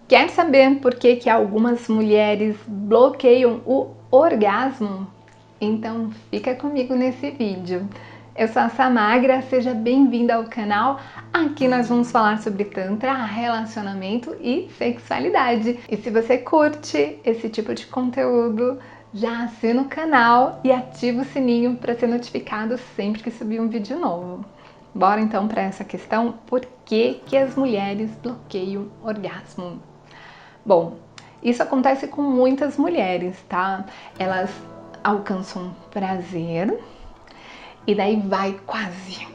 Quer saber por que algumas mulheres bloqueiam o orgasmo? Então fica comigo nesse vídeo. Eu sou a Samagra, seja bem-vinda ao canal. Aqui nós vamos falar sobre Tantra, relacionamento e sexualidade. E se você curte esse tipo de conteúdo, já assina o canal e ativa o sininho para ser notificado sempre que subir um vídeo novo. Bora então para essa questão, por que as mulheres bloqueiam o orgasmo? Bom, isso acontece com muitas mulheres, tá? Elas alcançam prazer e daí vai quase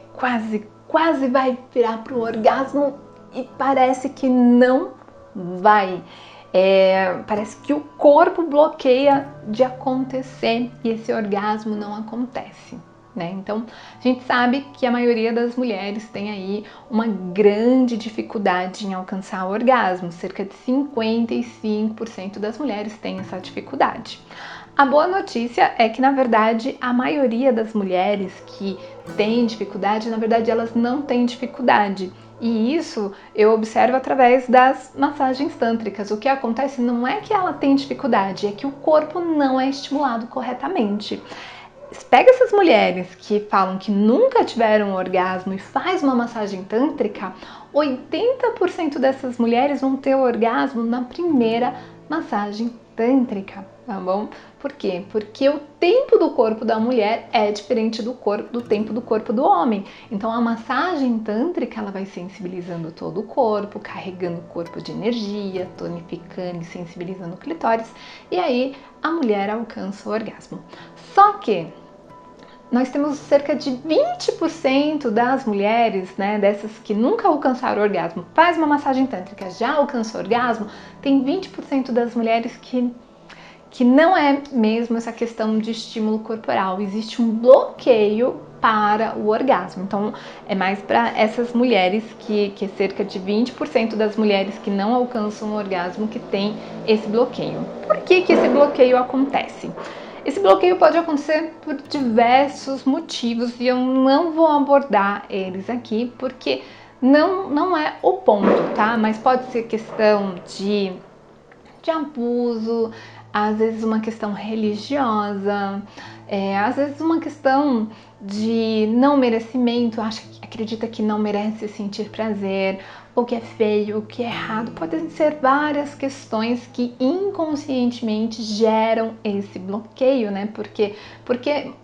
vai virar pro orgasmo e parece que não vai. Parece que o corpo bloqueia de acontecer e esse orgasmo não acontece. Né? Então, a gente sabe que a maioria das mulheres tem aí uma grande dificuldade em alcançar o orgasmo, cerca de 55% das mulheres têm essa dificuldade. A boa notícia é que, na verdade, a maioria das mulheres que têm dificuldade, na verdade, elas não têm dificuldade. E isso eu observo através das massagens tântricas. O que acontece não é que ela tem dificuldade, é que o corpo não é estimulado corretamente. Pega essas mulheres que falam que nunca tiveram um orgasmo e faz uma massagem tântrica, 80% dessas mulheres vão ter o orgasmo na primeira massagem tântrica, tá bom? Por quê? Porque o tempo do corpo da mulher é diferente do tempo do corpo do homem. Então a massagem tântrica, ela vai sensibilizando todo o corpo, carregando o corpo de energia, tonificando e sensibilizando o clitóris, e aí a mulher alcança o orgasmo. Só que nós temos cerca de 20% das mulheres, né, dessas que nunca alcançaram o orgasmo, faz uma massagem tântrica, já alcançou o orgasmo, tem 20% das mulheres que não é mesmo essa questão de estímulo corporal, existe um bloqueio para o orgasmo. Então, é mais para essas mulheres que é cerca de 20% das mulheres que não alcançam o orgasmo que tem esse bloqueio. Por que esse bloqueio acontece? Esse bloqueio pode acontecer por diversos motivos e eu não vou abordar eles aqui porque não é o ponto, tá? Mas pode ser questão de abuso, às vezes uma questão religiosa, às vezes uma questão de não merecimento, acredita que não merece sentir prazer, ou que é feio, ou que é errado. Podem ser várias questões que inconscientemente geram esse bloqueio, né? Porque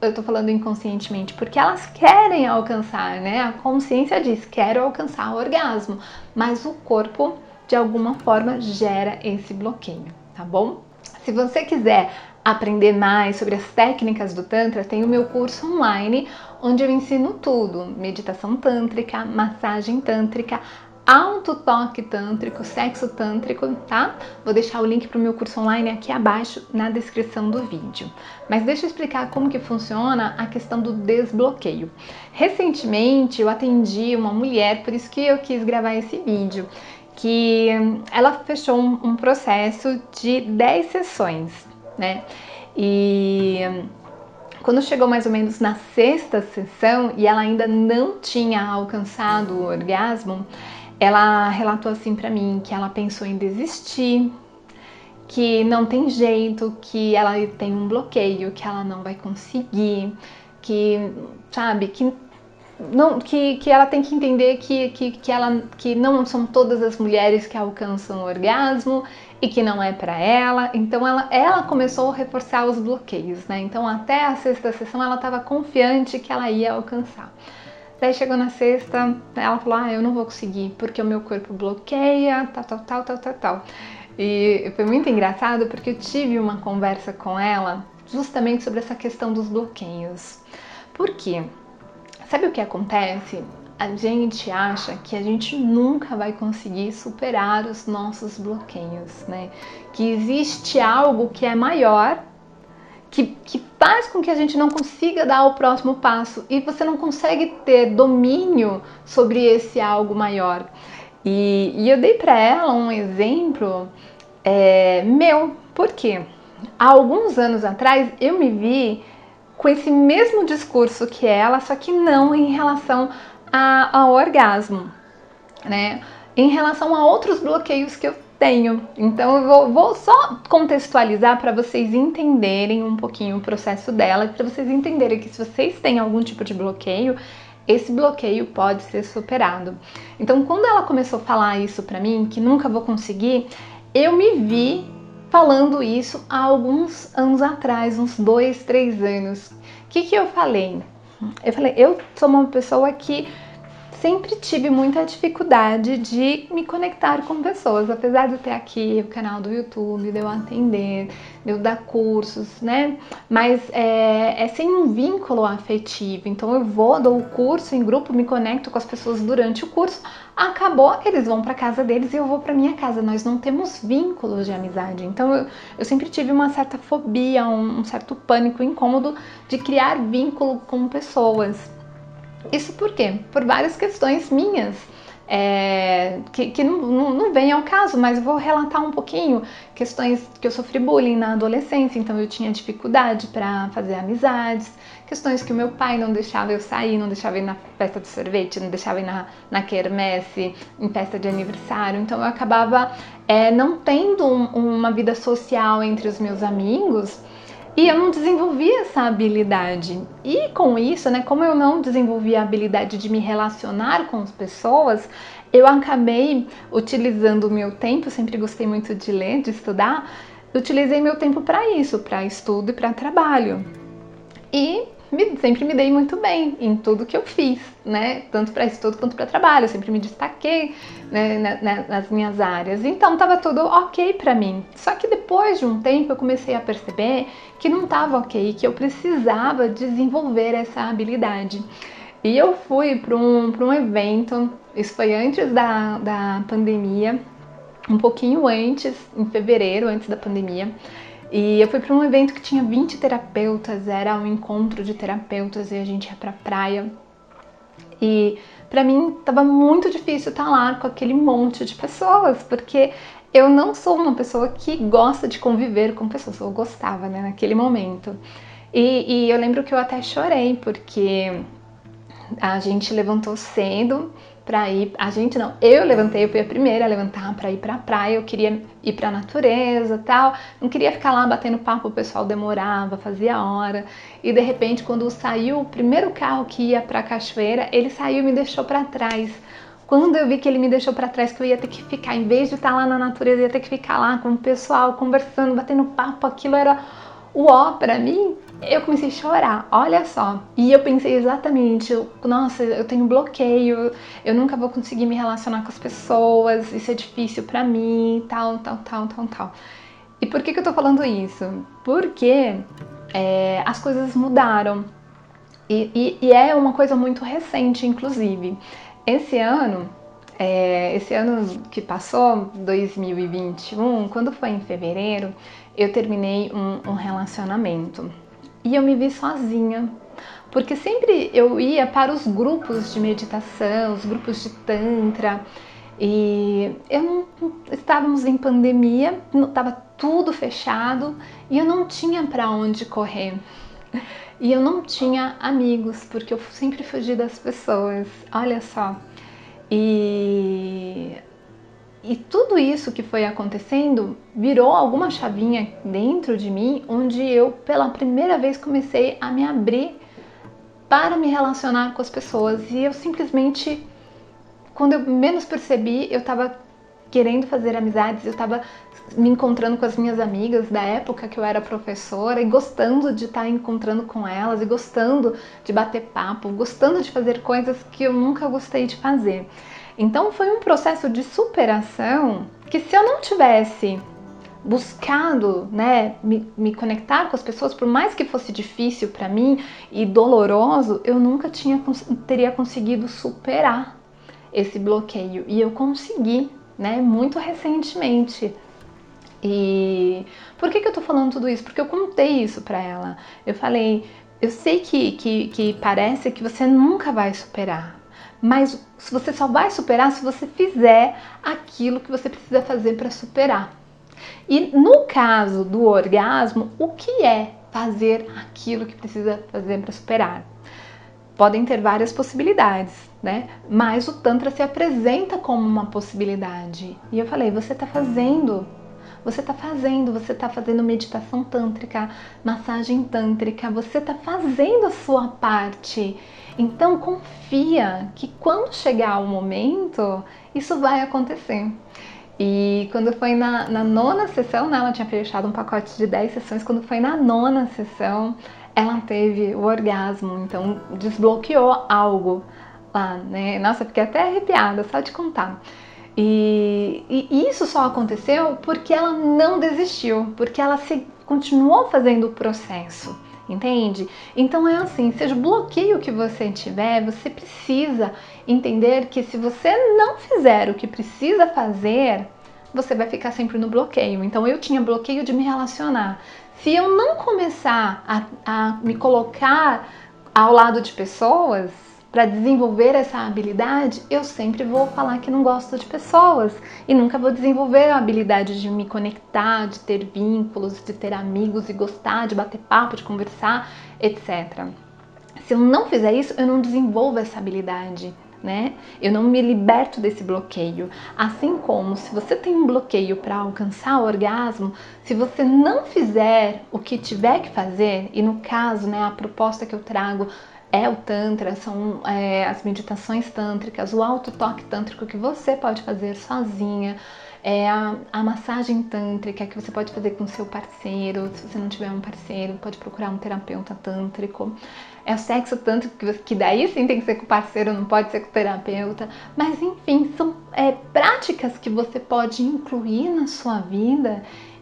eu tô falando inconscientemente? Porque elas querem alcançar, né? A consciência diz, quero alcançar o orgasmo, mas o corpo de alguma forma gera esse bloqueio, tá bom? Se você quiser aprender mais sobre as técnicas do Tantra, tem o meu curso online, onde eu ensino tudo: meditação tântrica, massagem tântrica, autotoque tântrico, sexo tântrico, tá? Vou deixar o link para o meu curso online aqui abaixo na descrição do vídeo. Mas deixa eu explicar como que funciona a questão do desbloqueio. Recentemente eu atendi uma mulher, por isso que eu quis gravar esse vídeo, que ela fechou um processo de 10 sessões, né? E quando chegou mais ou menos na 6ª sessão e ela ainda não tinha alcançado o orgasmo, ela relatou assim pra mim que ela pensou em desistir, que não tem jeito, que ela tem um bloqueio, que ela não vai conseguir, que, sabe, que ela tem que entender que não são todas as mulheres que alcançam o orgasmo e que não é para ela. Então ela começou a reforçar os bloqueios, né? Então até a 6ª sessão ela estava confiante que ela ia alcançar. Daí chegou na 6ª, ela falou: eu não vou conseguir porque o meu corpo bloqueia, tal. E foi muito engraçado porque eu tive uma conversa com ela justamente sobre essa questão dos bloqueios. Por quê? Sabe o que acontece? A gente acha que a gente nunca vai conseguir superar os nossos bloqueios, né? Que existe algo que é maior, que faz com que a gente não consiga dar o próximo passo e você não consegue ter domínio sobre esse algo maior. E eu dei para ela um exemplo meu. Por quê? Há alguns anos atrás eu me vi com esse mesmo discurso que ela, só que não em relação ao orgasmo, né? Em relação a outros bloqueios que eu Tenho. Então eu vou só contextualizar para vocês entenderem um pouquinho o processo dela, para vocês entenderem que se vocês têm algum tipo de bloqueio, esse bloqueio pode ser superado. Então, quando ela começou a falar isso para mim, que nunca vou conseguir, eu me vi falando isso há alguns anos atrás, uns 2, 3 anos. O que eu falei? Eu falei, eu sou uma pessoa que sempre tive muita dificuldade de me conectar com pessoas, apesar de eu ter aqui o canal do YouTube, de eu atender, de eu dar cursos, né? Mas é sem um vínculo afetivo. Então eu vou, dou o curso em grupo, me conecto com as pessoas durante o curso, acabou, eles vão para casa deles e eu vou para minha casa. Nós não temos vínculos de amizade. Então eu sempre tive uma certa fobia, um certo pânico, incômodo de criar vínculo com pessoas. Isso por quê? Por várias questões minhas, que não vem ao caso, mas eu vou relatar um pouquinho. Questões que eu sofri bullying na adolescência, então eu tinha dificuldade para fazer amizades. Questões que o meu pai não deixava eu sair, não deixava eu ir na festa de sorvete, não deixava eu ir na quermesse, em festa de aniversário. Então eu acabava não tendo uma vida social entre os meus amigos. E eu não desenvolvi essa habilidade. E com isso, né, como eu não desenvolvi a habilidade de me relacionar com as pessoas, eu acabei utilizando o meu tempo, sempre gostei muito de ler, de estudar, utilizei meu tempo para isso, para estudo e para trabalho. E sempre me dei muito bem em tudo que eu fiz, né? Tanto para estudo quanto para trabalho, eu sempre me destaquei, né, nas minhas áreas. Então tava tudo ok para mim. Só que depois de um tempo eu comecei a perceber que não tava ok, que eu precisava desenvolver essa habilidade. E eu fui para um evento, isso foi antes da pandemia, um pouquinho antes, em fevereiro, antes da pandemia. E eu fui para um evento que tinha 20 terapeutas, era um encontro de terapeutas e a gente ia pra praia. E para mim tava muito difícil estar lá com aquele monte de pessoas, porque eu não sou uma pessoa que gosta de conviver com pessoas, eu gostava, né, naquele momento. E eu lembro que eu até chorei, porque a gente levantou cedo para ir, a gente não, eu levantei, eu fui a primeira a levantar para ir para a praia, eu queria ir para a natureza, tal, não queria ficar lá batendo papo, o pessoal demorava, fazia hora, e de repente quando saiu o primeiro carro que ia para a cachoeira, ele saiu e me deixou para trás. Quando eu vi que ele me deixou para trás, que eu ia ter que ficar, em vez de estar lá na natureza, eu ia ter que ficar lá com o pessoal, conversando, batendo papo, aquilo era o ó para mim, eu comecei a chorar, olha só. E eu pensei exatamente, nossa, eu tenho bloqueio, eu nunca vou conseguir me relacionar com as pessoas, isso é difícil pra mim, tal. E por que eu tô falando isso? Porque as coisas mudaram. E é uma coisa muito recente, inclusive. Esse ano que passou, 2021, quando foi em fevereiro, eu terminei um relacionamento. E eu me vi sozinha, porque sempre eu ia para os grupos de meditação, os grupos de tantra, e estávamos em pandemia, estava tudo fechado e eu não tinha para onde correr. E eu não tinha amigos, porque eu sempre fugi das pessoas, olha só. E tudo isso que foi acontecendo virou alguma chavinha dentro de mim, onde eu pela primeira vez comecei a me abrir para me relacionar com as pessoas. E eu simplesmente, quando eu menos percebi, eu estava querendo fazer amizades, eu estava me encontrando com as minhas amigas da época que eu era professora e gostando de estar encontrando com elas e gostando de bater papo, gostando de fazer coisas que eu nunca gostei de fazer. Então foi um processo de superação que, se eu não tivesse buscado, né, me conectar com as pessoas, por mais que fosse difícil para mim e doloroso, eu nunca teria conseguido superar esse bloqueio. E eu consegui, né, muito recentemente. E por que eu tô falando tudo isso? Porque eu contei isso pra ela. Eu falei, eu sei que parece que você nunca vai superar, mas você só vai superar se você fizer aquilo que você precisa fazer para superar. E no caso do orgasmo, o que é fazer aquilo que precisa fazer para superar? podem ter várias possibilidades, né? Mas o Tantra se apresenta como uma possibilidade. E eu falei, você tá fazendo meditação tântrica, massagem tântrica, você tá fazendo a sua parte. Então confia que quando chegar o momento, isso vai acontecer. E quando foi na nona sessão, né, ela tinha fechado um pacote de 10 sessões, quando foi na nona sessão, ela teve o orgasmo, então desbloqueou algo lá, né? Nossa, fiquei até arrepiada, só de contar. E isso só aconteceu porque ela não desistiu, porque ela continuou fazendo o processo, entende? Então é assim, seja o bloqueio que você tiver, você precisa entender que se você não fizer o que precisa fazer, você vai ficar sempre no bloqueio. Então eu tinha bloqueio de me relacionar. Se eu não começar a me colocar ao lado de pessoas, para desenvolver essa habilidade, eu sempre vou falar que não gosto de pessoas e nunca vou desenvolver a habilidade de me conectar, de ter vínculos, de ter amigos e gostar, de bater papo, de conversar, etc. Se eu não fizer isso, eu não desenvolvo essa habilidade, né? Eu não me liberto desse bloqueio. Assim como se você tem um bloqueio para alcançar o orgasmo, se você não fizer o que tiver que fazer, e no caso, né, a proposta que eu trago é o Tantra, são as meditações tântricas, o auto-toque tântrico que você pode fazer sozinha, a massagem tântrica que você pode fazer com seu parceiro, se você não tiver um parceiro, pode procurar um terapeuta tântrico. É o sexo tântrico que daí sim tem que ser com o parceiro, não pode ser com o terapeuta. Mas enfim, são práticas que você pode incluir na sua vida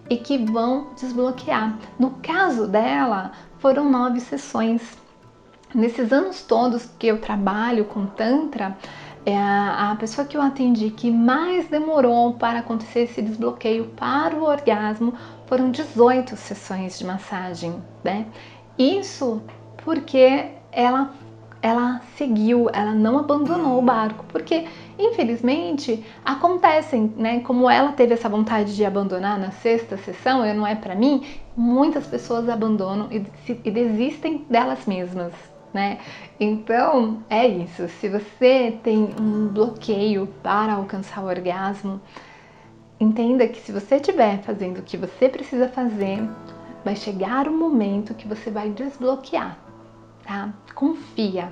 e que vão desbloquear. No caso dela, foram 9 sessões. Nesses anos todos que eu trabalho com Tantra, a pessoa que eu atendi que mais demorou para acontecer esse desbloqueio para o orgasmo foram 18 sessões de massagem, né? Isso porque ela seguiu, ela não abandonou o barco, porque infelizmente acontecem, né? Como ela teve essa vontade de abandonar na 6ª sessão, não é para mim, muitas pessoas abandonam e desistem delas mesmas, né? Então é isso. Se você tem um bloqueio para alcançar o orgasmo, entenda que se você estiver fazendo o que você precisa fazer, vai chegar o momento que você vai desbloquear, tá? Confia,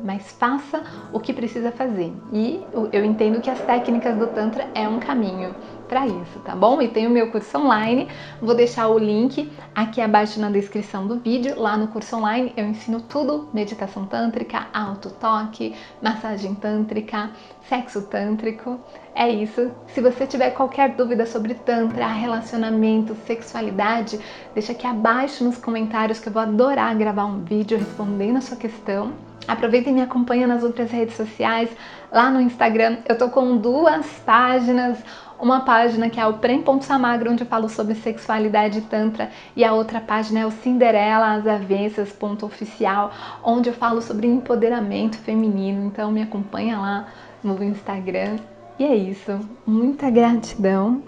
mas faça o que precisa fazer. E eu entendo que as técnicas do Tantra é um caminho para isso, tá bom? E tem o meu curso online, vou deixar o link aqui abaixo na descrição do vídeo. Lá no curso online eu ensino tudo: meditação tântrica, auto-toque, massagem tântrica, sexo tântrico. É isso. Se você tiver qualquer dúvida sobre Tantra, relacionamento, sexualidade, deixa aqui abaixo nos comentários que eu vou adorar gravar um vídeo respondendo a sua questão. Aproveita e me acompanha nas outras redes sociais. Lá no Instagram eu tô com 2 páginas. Uma página que é o Prem.Samagra, onde eu falo sobre sexualidade e tantra, e a outra página é o Cinderela às Avessas .oficial, onde eu falo sobre empoderamento feminino. Então me acompanha lá no Instagram. E é isso. Muita gratidão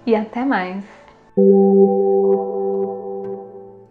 e até mais.